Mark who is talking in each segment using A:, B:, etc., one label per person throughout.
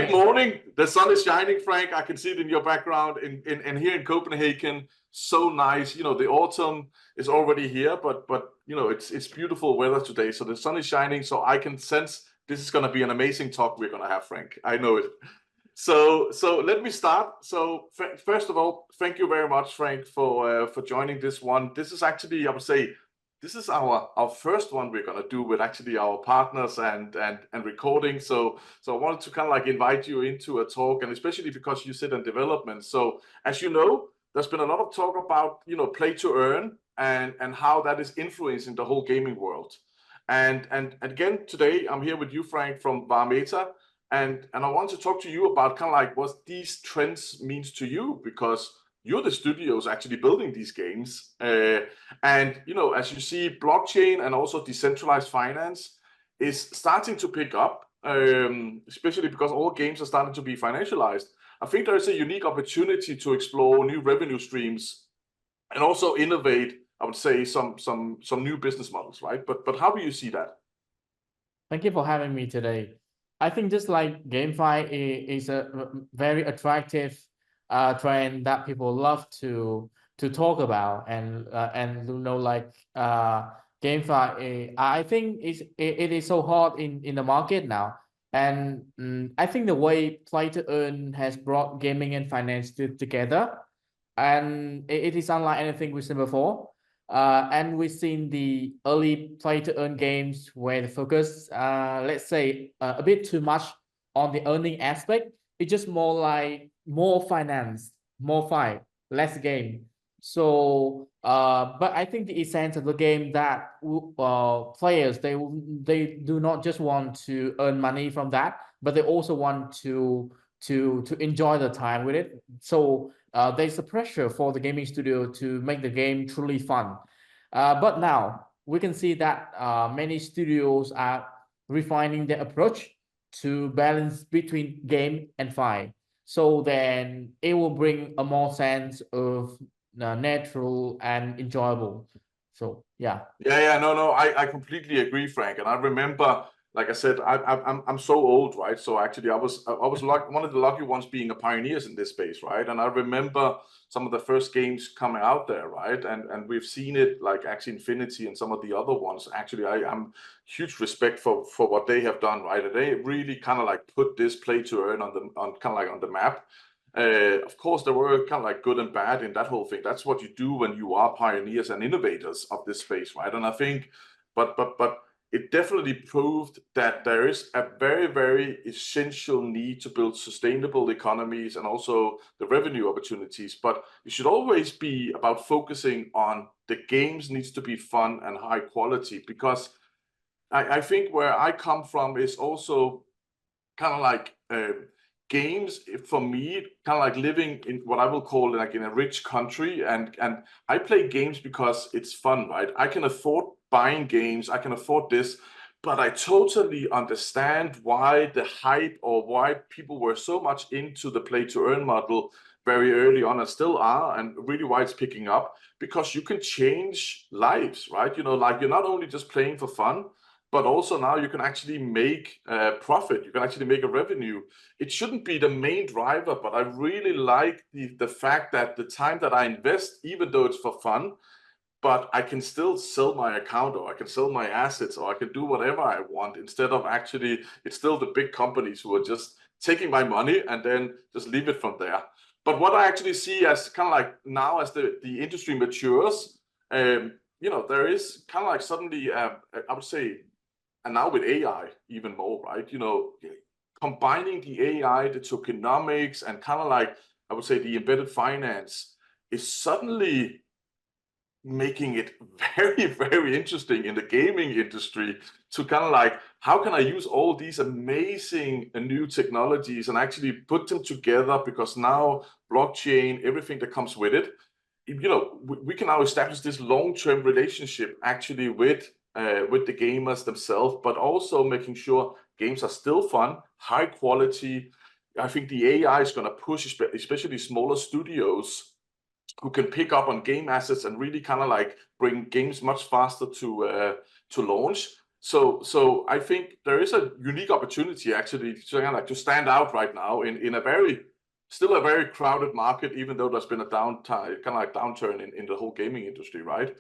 A: Great morning. The sun is shining, Frank. I can see it in your background. And here in Copenhagen, so nice. You know, the autumn is already here, but you know, it's beautiful weather today. So the sun is shining, so I can sense this is going to be an amazing talk we're going to have, Frank. I know it. So let me start. So first of all, thank you very much, Frank, for joining this one. This is actually, I would say, this is our first one we're gonna do with actually our partners and recording. So I wanted to kind of like invite you into a talk, and especially because you sit in development. So as you know, there's been a lot of talk about, you know, play to earn and how that is influencing the whole gaming world. And again today I'm here with you, Frank, from Var-Meta. And I want to talk to you about kind of like what these trends means to you, because you're the studios actually building these games. And you know, as you see, blockchain and also decentralized finance is starting to pick up, especially because all games are starting to be financialized. I think there is a unique opportunity to explore new revenue streams and also innovate, I would say, some new business models, right? But how do you see that?
B: Thank you for having me today. I think just like GameFi is a very attractive trend that people love to talk about, and you know, like GameFi, I think it is so hot in the market now, and I think the way play to earn has brought gaming and finance together, and it is unlike anything we've seen before. And we've seen the early play to earn games where the focus, let's say, a bit too much on the earning aspect. It's just more like more finance, more fight, less game. So, but I think the essence of the game that players, they do not just want to earn money from that, but they also want to enjoy the time with it. So there's a pressure for the gaming studio to make the game truly fun. But now we can see that many studios are refining their approach to balance between game and fi. So then it will bring a more sense of natural and enjoyable. So yeah.
A: No, I completely agree, Frank. And I remember, like I said, I'm so old, right? So actually, I was one of the lucky ones being a pioneers in this space, right? And I remember some of the first games coming out there, right? And we've seen it like Axie Infinity and some of the other ones. Actually, I'm huge respect for what they have done, right? And they really kind of like put this play to earn on kind of like on the map. Of course, there were kind of like good and bad in that whole thing. That's what you do when you are pioneers and innovators of this space, right? And I think, but it definitely proved that there is a very, very essential need to build sustainable economies and also the revenue opportunities. But it should always be about focusing on the games needs to be fun and high quality, because I think where I come from is also kind of like games, for me, kind of like living in what I will call like in a rich country, and I play games because it's fun, right? I can afford buying games, I can afford this, but I totally understand why the hype or why people were so much into the play to earn model very early on and still are, and really why it's picking up, because you can change lives, right? You know, like you're not only just playing for fun, but also now you can actually make profit. You can actually make a revenue. It shouldn't be the main driver, but I really like the fact that the time that I invest, even though it's for fun, but I can still sell my account, or I can sell my assets, or I can do whatever I want, instead of actually, it's still the big companies who are just taking my money and then just leave it from there. But what I actually see as kind of like now as the industry matures, you know, there is kind of like suddenly, I would say, and now with AI even more, right? You know, combining the AI, the tokenomics, and kind of like, I would say, the embedded finance is suddenly making it very, very interesting in the gaming industry to kind of like, how can I use all these amazing new technologies and actually put them together? Because now blockchain, everything that comes with it, you know, we can now establish this long-term relationship actually with the gamers themselves, but also making sure games are still fun, high quality. I think the AI is going to push, especially smaller studios who can pick up on game assets and really kind of like bring games much faster to launch. So I think there is a unique opportunity actually to kind of like to stand out right now in a still a very crowded market, even though there's been a downturn in the whole gaming industry, right?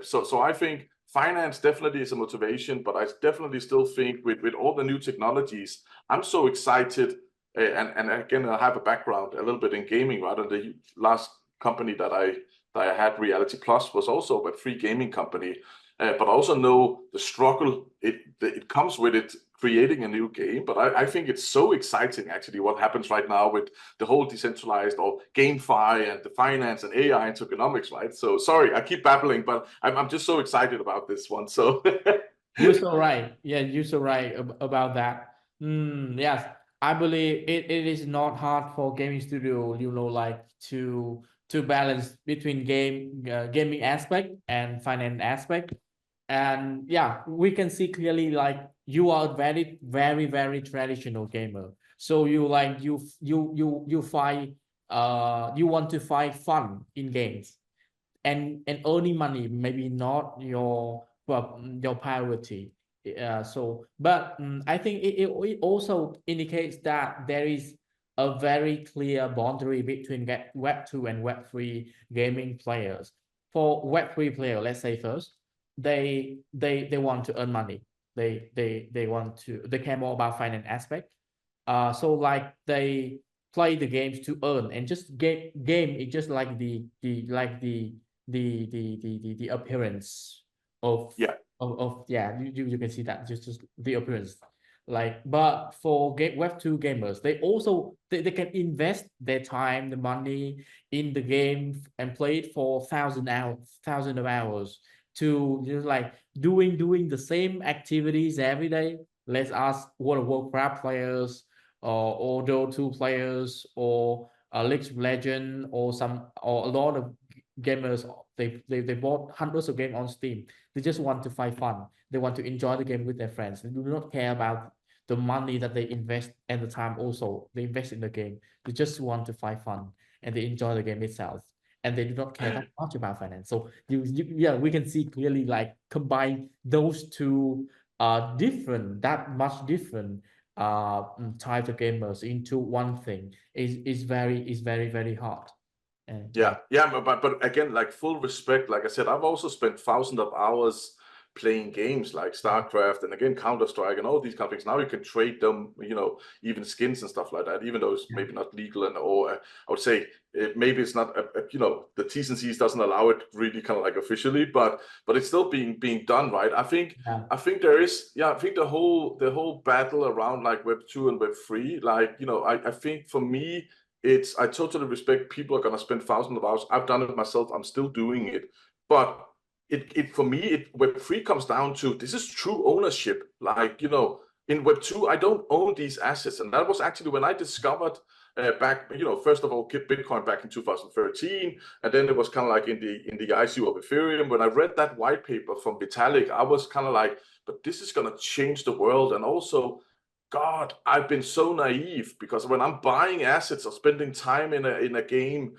A: So I think finance definitely is a motivation, but I definitely still think with all the new technologies, I'm so excited. And again, I have a background a little bit in gaming, right? And the last company that I had, Reality Plus, was also a free gaming company. But I also know the struggle it comes with it creating a new game. But I think it's so exciting actually what happens right now with the whole decentralized or GameFi and the finance and AI and tokenomics, right? So sorry, I keep babbling, but I'm just so excited about this one. So
B: You're so right. Yeah, you're so right about that. Yes, I believe it is not hard for gaming studio, like to balance between gaming aspect and finance aspect. And yeah, we can see clearly like you are a very, very, very traditional gamer. So you like you find you want to find fun in games and earning money, maybe not your priority. But I think it also indicates that there is a very clear boundary between Web2 and Web3 gaming players. For Web3 player, let's say first, they want to earn money. They care more about finance aspect. So like they play the games to earn, and just game is just like the appearance of
A: yeah,
B: yeah, you can see that just the appearance. Like, but for Web2 gamers, they can invest their time, the money in the game and play it for thousands of hours to just like doing the same activities every day. Let's ask World of Warcraft players or Dota 2 players or League of Legends or a lot of gamers. They bought hundreds of games on Steam. They just want to find fun. They want to enjoy the game with their friends. They do not care about the money that they invest and the time also they invest in the game. They just want to find fun and they enjoy the game itself. And they do not care that much about finance. So yeah, we can see clearly like combine those two that much different types of gamers into one thing is very, very hard. And yeah.
A: Yeah, but again, like full respect, like I said, I've also spent thousands of hours playing games like StarCraft and again Counter-Strike and all these kind of things. Now you can trade them, even skins and stuff like that, even though it's
B: Yeah.
A: maybe not legal or I would say maybe it's not the T's and C's doesn't allow it really kind of like officially, but it's still being done, right? I think there is, I think the whole battle around like Web2 and Web3, like I think for me, I totally respect people are gonna spend thousands of hours. I've done it myself. I'm still doing it, but for me, Web3 comes down to this is true ownership. Like in Web2, I don't own these assets, and that was actually when I discovered back, first of all, Bitcoin back in 2013, and then it was kind of like in the ICO of Ethereum. When I read that white paper from Vitalik, I was kind of like, but this is gonna change the world, and also God, I've been so naive because when I'm buying assets or spending time in a game,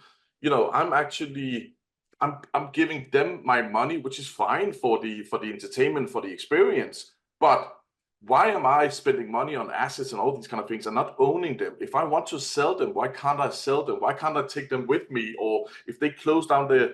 A: I'm giving them my money, which is fine for the entertainment, for the experience. But why am I spending money on assets and all these kind of things and not owning them? If I want to sell them, why can't I sell them? Why can't I take them with me? Or if they close down the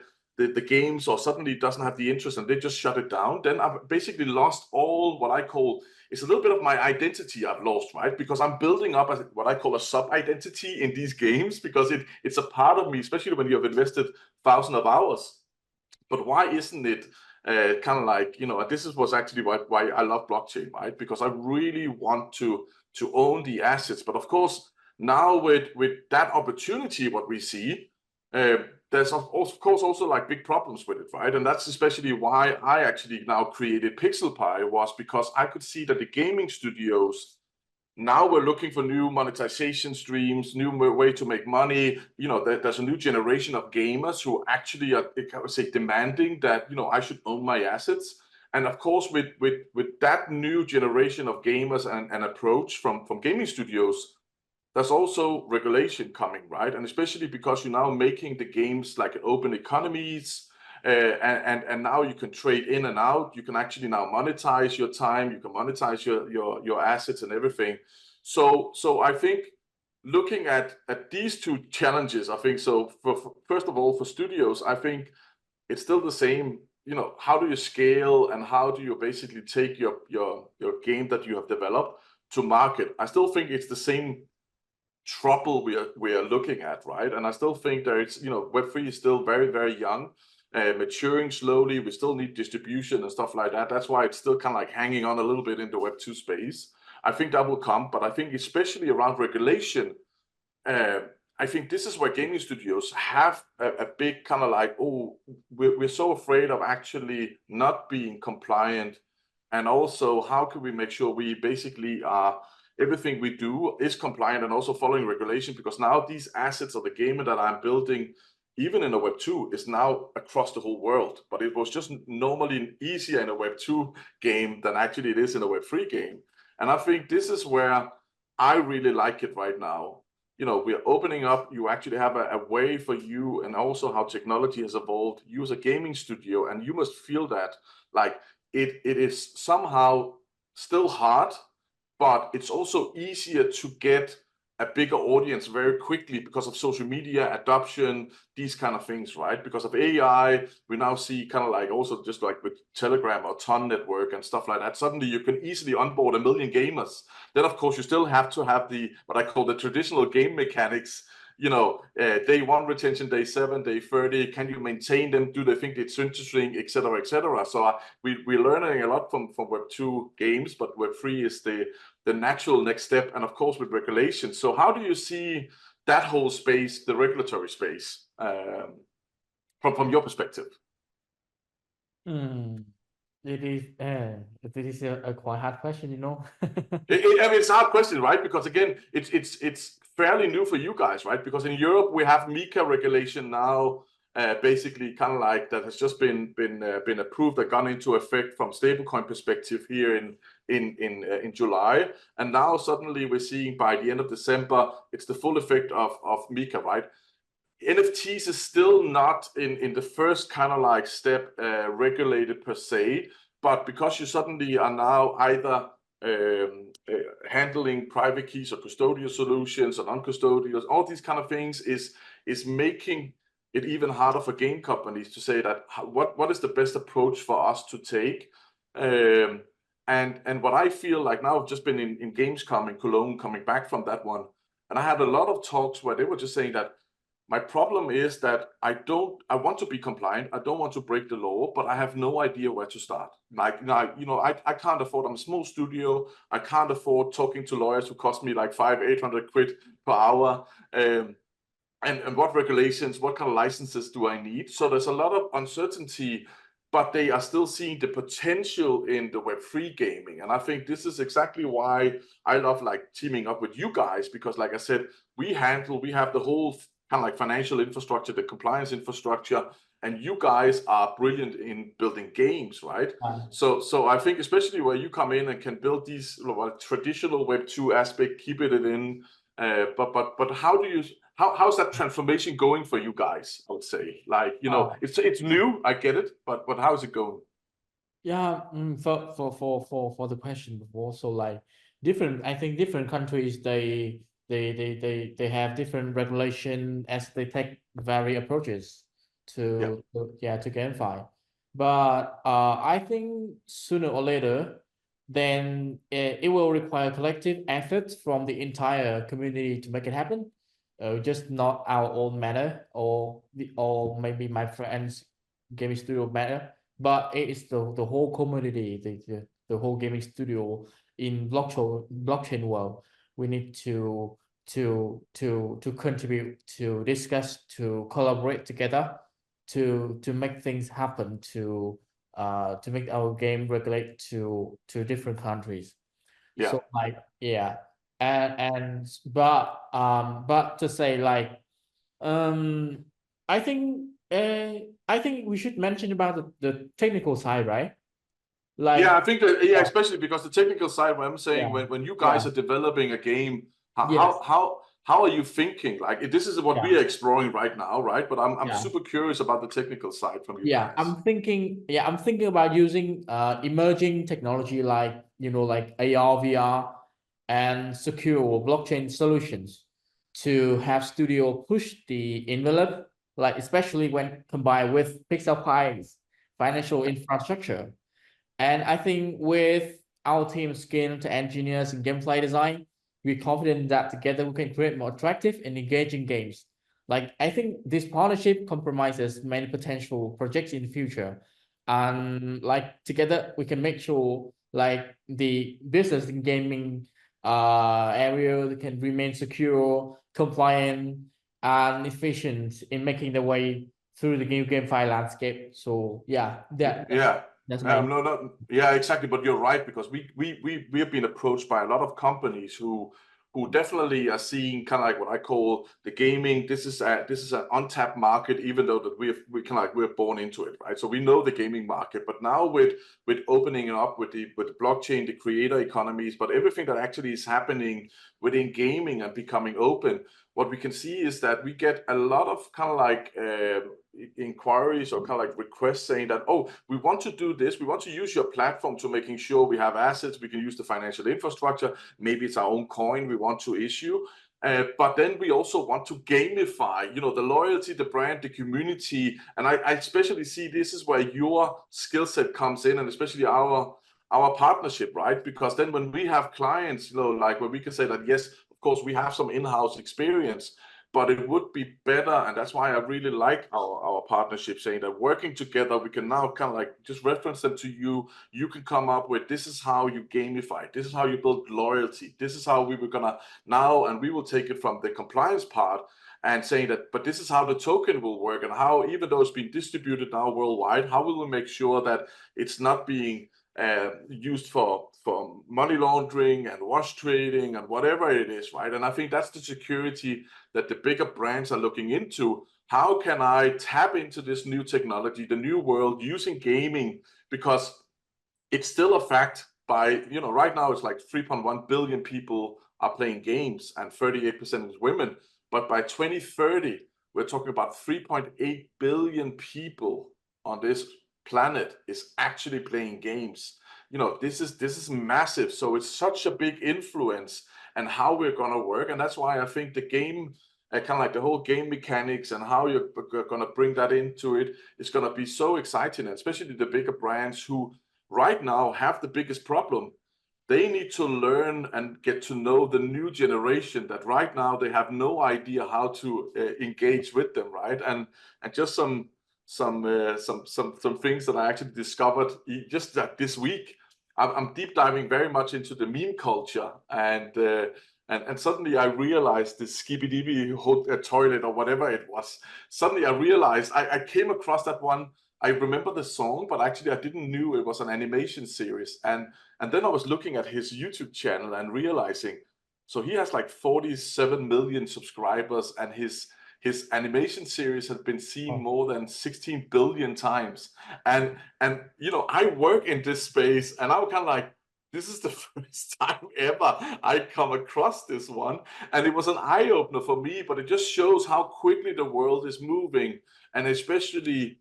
A: games or suddenly it doesn't have the interest and they just shut it down, then I've basically lost all what I call, it's a little bit of my identity I've lost, right? Because I'm building up what I call a sub-identity in these games because it's a part of me, especially when you have invested thousands of hours. But why isn't it kind of like, this was actually why I love blockchain, right? Because I really want to own the assets. But of course, now with that opportunity, what we see, there's of course also like big problems with it, right? And that's especially why I actually now created PixelPie, was because I could see that the gaming studios now we're looking for new monetization streams, new way to make money. There's a new generation of gamers who actually are, I would say, demanding that I should own my assets. And of course, with that new generation of gamers and approach from gaming studios, there's also regulation coming, right? And especially because you're now making the games like open economies, and now you can trade in and out. You can actually now monetize your time. You can monetize your assets and everything. So I think looking at these two challenges, I think so. First of all, for studios, I think it's still the same. How do you scale and how do you basically take your game that you have developed to market? I still think it's the same trouble we are looking at, right? And I still think that it's Web3 is still very, very young, maturing slowly. We still need distribution and stuff like that. That's why it's still kind of like hanging on a little bit in the Web2 space. I think that will come, but I think especially around regulation, I think this is where gaming studios have a big kind of like, oh, we're so afraid of actually not being compliant. And also, how can we make sure we basically everything we do is compliant and also following regulation? Because now these assets of the game that I'm building, even in a Web2, is now across the whole world. But it was just normally easier in a Web2 game than actually it is in a Web3 game. And I think this is where I really like it right now. We're opening up. You actually have a way for you, and also how technology has evolved. You as a gaming studio, and you must feel that like it is somehow still hard, but it's also easier to get a bigger audience very quickly because of social media adoption, these kind of things, right? Because of AI, we now see kind of like also just like with Telegram or Ton Network and stuff like that. Suddenly you can easily onboard 1 million gamers. Then of course you still have to have the what I call the traditional game mechanics. Day 1 retention, day 7, day 30. Can you maintain them? Do they think it's interesting, etc., etc.? So we're learning a lot from Web2 games, but Web3 is the natural next step, and of course with regulation. So how do you see that whole space, the regulatory space, from your perspective?
B: It is a quite hard question,
A: I mean, it's a hard question, right? Because again, it's fairly new for you guys, right? Because in Europe we have MiCA regulation now, basically kind of like that has just been approved and gone into effect from stablecoin perspective here in July, and now suddenly we're seeing by the end of December it's the full effect of MiCA, right? NFTs is still not in the first kind of like step regulated per se, but because you suddenly are now either handling private keys or custodial solutions or non-custodial, all these kind of things is making it even harder for game companies to say that what is the best approach for us to take. And what I feel like now, I've just been in Gamescom in Cologne, coming back from that one, and I had a lot of talks where they were just saying that my problem is that I want to be compliant. I don't want to break the law, but I have no idea where to start. Like, I can't afford, I'm a small studio. I can't afford talking to lawyers who cost me like 500-800 quid per hour. And what regulations, what kind of licenses do I need? So there's a lot of uncertainty, but they are still seeing the potential in the Web3 gaming. And I think this is exactly why I love like teaming up with you guys, because like I said, we have the whole kind of like financial infrastructure, the compliance infrastructure, and you guys are brilliant in building games, right? So I think especially where you come in and can build these traditional Web2 aspect, keep it in, but how's that transformation going for you guys? I would say, like, it's new, I get it, but how's it going?
B: Yeah, for the question before, so like I think different countries they have different regulation as they take various approaches to GameFi. But I think sooner or later, then it will require collective efforts from the entire community to make it happen. Just not our own matter or maybe my friends gaming studio matter, but it is the whole community, the whole gaming studio in blockchain world. We need to contribute, to discuss, to collaborate together, to make things happen, to make our game regulate to different countries.
A: Yeah.
B: So like but to say like I think we should mention about the technical side, right? Like,
A: I think that especially because the technical side, what I'm saying, when you guys are developing a game, how how are you thinking? Like, this is what we are exploring right now, right? But I'm super curious about the technical side from you guys.
B: I'm thinking about using emerging technology like, like AR, VR, and secure blockchain solutions to have studio push the envelope, like especially when combined with Pixel Pi's financial infrastructure. And I think with our team's skilled engineers and gameplay design, we're confident that together we can create more attractive and engaging games. Like, I think this partnership compromises many potential projects in the future. And like together we can make sure like the business and gaming area can remain secure, compliant, and efficient in making their way through the new GameFi landscape. So yeah, that's my
A: no, yeah, exactly. But you're right, because we have been approached by a lot of companies who definitely are seeing kind of like what I call the gaming. This is an untapped market, even though that we're born into it, right? So we know the gaming market, but now with opening it up with the blockchain, the creator economies, but everything that actually is happening within gaming and becoming open, what we can see is that we get a lot of kind of like inquiries or kind of like requests saying that, oh, we want to do this, we want to use your platform to making sure we have assets, we can use the financial infrastructure, maybe it's our own coin we want to issue, but then we also want to gamify, the loyalty, the brand, the community. And I especially see this is where your skill set comes in, and especially our partnership, right? Because then when we have clients, like where we can say that, yes, of course we have some in-house experience, but it would be better, and that's why I really like our partnership, saying that working together, we can now kind of like just reference them to you. You can come up with, this is how you gamify, this is how you build loyalty, this is how we were gonna now, and we will take it from the compliance part and saying that, but this is how the token will work, and how, even though it's being distributed now worldwide, how will we make sure that it's not being used for money laundering and wash trading and whatever it is, right? And I think that's the security that the bigger brands are looking into. How can I tap into this new technology, the new world, using gaming? Because it's still a fact, by, right now it's like 3.1 billion people are playing games and 38% is women. But by 2030, we're talking about 3.8 billion people on this planet is actually playing games. This is massive. So it's such a big influence and how we're going to work. And that's why I think the game, kind of like the whole game mechanics and how you're going to bring that into it, is going to be so exciting, especially the bigger brands who right now have the biggest problem. They need to learn and get to know the new generation that right now they have no idea how to engage with them, right? And just some things that I actually discovered just that this week. I'm deep diving very much into the meme culture, and suddenly I realized this skibidi toilet or whatever it was. Suddenly I realized I came across that one. I remember the song, but actually I didn't knew it was an animation series. And then I was looking at his YouTube channel and realizing, so he has like 47 million subscribers, and his animation series has been seen more than 16 billion times. And I work in this space, and I'm kind of like, this is the first time ever I come across this one. And it was an eye-opener for me, but it just shows how quickly the world is moving, and especially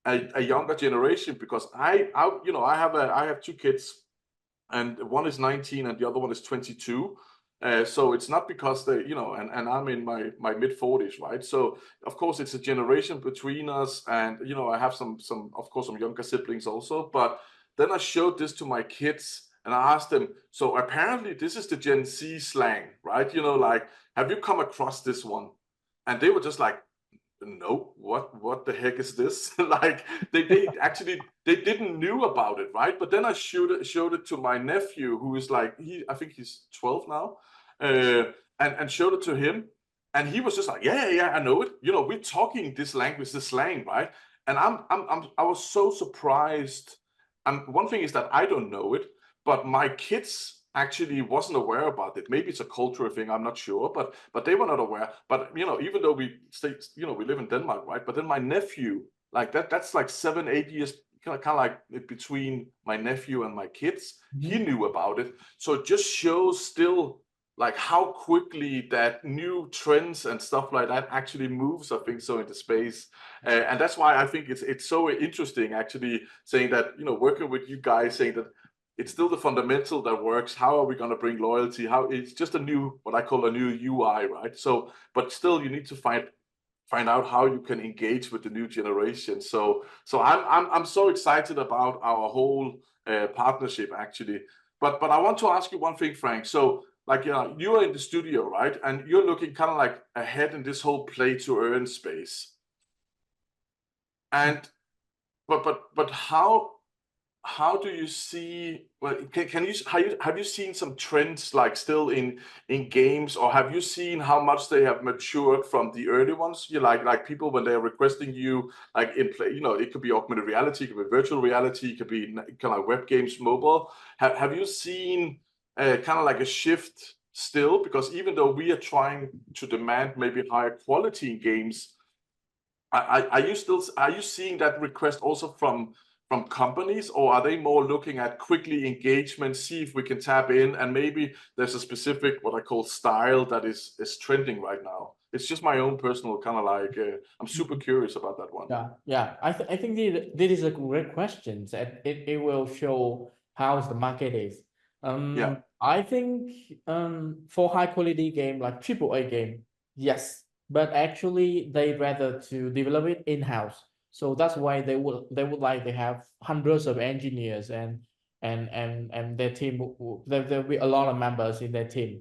A: a younger generation, because I have two kids, and one is 19 and the other one is 22. So it's not because they, and I'm in my mid 40s, right? So of course it's a generation between us, and I have some of course some younger siblings also. But then I showed this to my kids and I asked them, so apparently this is the Gen Z slang, right? Like, have you come across this one? And they were just like, no, what the heck is this? Like, they actually they didn't knew about it, right? But then I showed it to my nephew, who is like, I think he's 12 now, and showed it to him, and he was just like, yeah, I know it. We're talking this language, this slang, right? And I was so surprised. And one thing is that I don't know it, but my kids actually wasn't aware about it. Maybe it's a cultural thing, I'm not sure, but they were not aware. But even though we live in Denmark, right? But then my nephew, like that's like 7-8 years kind of like between my nephew and my kids. He knew about it. So it just shows still like how quickly that new trends and stuff like that actually moves, I think so, into space. And that's why I think it's so interesting actually saying that, you know, working with you guys, saying that it's still the fundamental that works. How are we going to bring loyalty? How it's just a new, what I call a new UI, right? So, but still you need to find out how you can engage with the new generation. So I'm so excited about our whole partnership actually. But I want to ask you one thing, Frank. So like, you know, you're in the studio, right? And you're looking kind of like ahead in this whole play to earn space. And but how do you see, well, can you have you seen some trends like still in games, or have you seen how much they have matured from the early ones? You like people when they're requesting you like in play, you know, it could be augmented reality, it could be virtual reality, it could be kind of like web games, mobile. Have you seen kind of like a shift still? Because even though we are trying to demand maybe higher quality in games, are you seeing that request also from companies, or are they more looking at quickly engagement, see if we can tap in, and maybe there's a specific what I call style that is trending right now? It's just my own personal kind of like I'm super curious about that one.
B: Yeah. I think this is a great question, and it will show how the market is.
A: Yeah,
B: I think for high quality game like AAA game, yes, but actually they rather to develop it in-house. So that's why they would like to have hundreds of engineers and their team there'll be a lot of members in their team.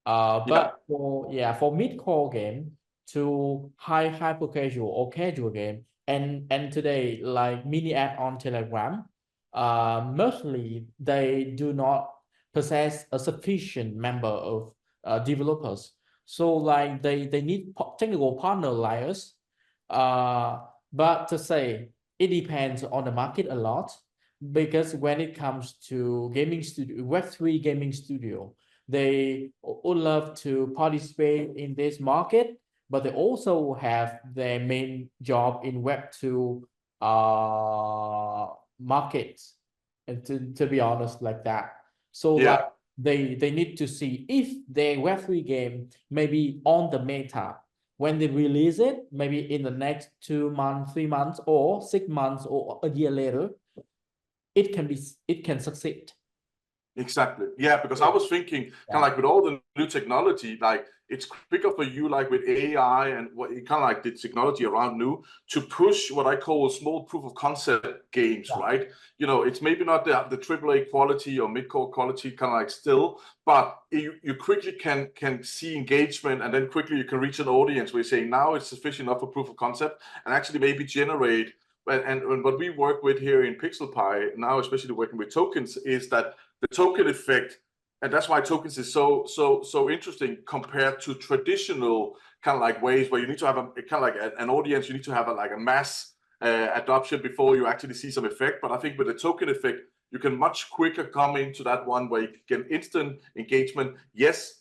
A: yeah,
B: But for mid-core game to hyper casual or casual game, and today like mini app on Telegram, mostly they do not possess a sufficient number of developers. So like they need technical partner like us. Uh, but to say it depends on the market a lot, because when it comes to gaming studio, Web3 gaming studio, they would love to participate in this market, but they also have their main job in Web2 markets, and to be honest like that. So like
A: yeah.
B: they need to see if their Web3 game maybe on the meta when they release it, maybe in the next 2 months, 3 months, or 6 months, or a year later, it can succeed.
A: Exactly. Yeah, because I was thinking kind of like with all the new technology, like it's quicker for you, like with AI and what kind of like the technology around new, to push what I call small proof of concept games, right? You know, it's maybe not the AAA quality or mid-core quality kind of like still, but you quickly can see engagement, and then quickly you can reach an audience where you say now it's sufficient enough for proof of concept, and actually maybe generate. And what we work with here in PixelPie now, especially working with tokens, is that the token effect, and that's why tokens is so interesting compared to traditional kind of like ways where you need to have a kind of like an audience, you need to have like a mass adoption before you actually see some effect. But I think with the token effect, you can much quicker come into that one where you get instant engagement. Yes,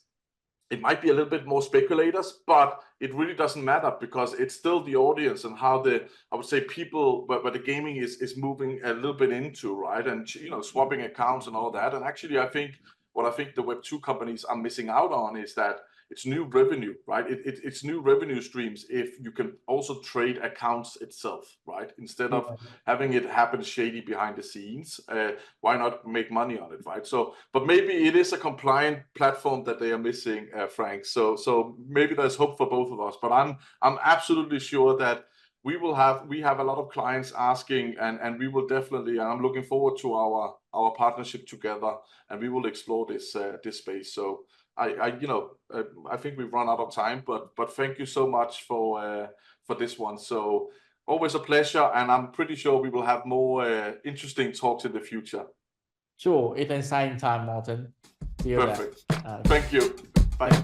A: it might be a little bit more speculators, but it really doesn't matter, because it's still the audience and how I would say people, but the gaming is moving a little bit into, right? And, you know, swapping accounts and all that. And actually, I think the Web2 companies are missing out on is that it's new revenue, right? It's new revenue streams if you can also trade accounts itself, right? Instead of having it happen shady behind the scenes, why not make money on it, right? So, but maybe it is a compliant platform that they are missing, Frank. So maybe there's hope for both of us. But I'm absolutely sure that we have a lot of clients asking, and we will definitely. And I'm looking forward to our partnership together, and we will explore this space. So I think we've run out of time, but thank you so much for this one. So always a pleasure, and I'm pretty sure we will have more interesting talks in the future.
B: Sure, it's an exciting time, Martin. Feel that.
A: Perfect. Thank you. Bye.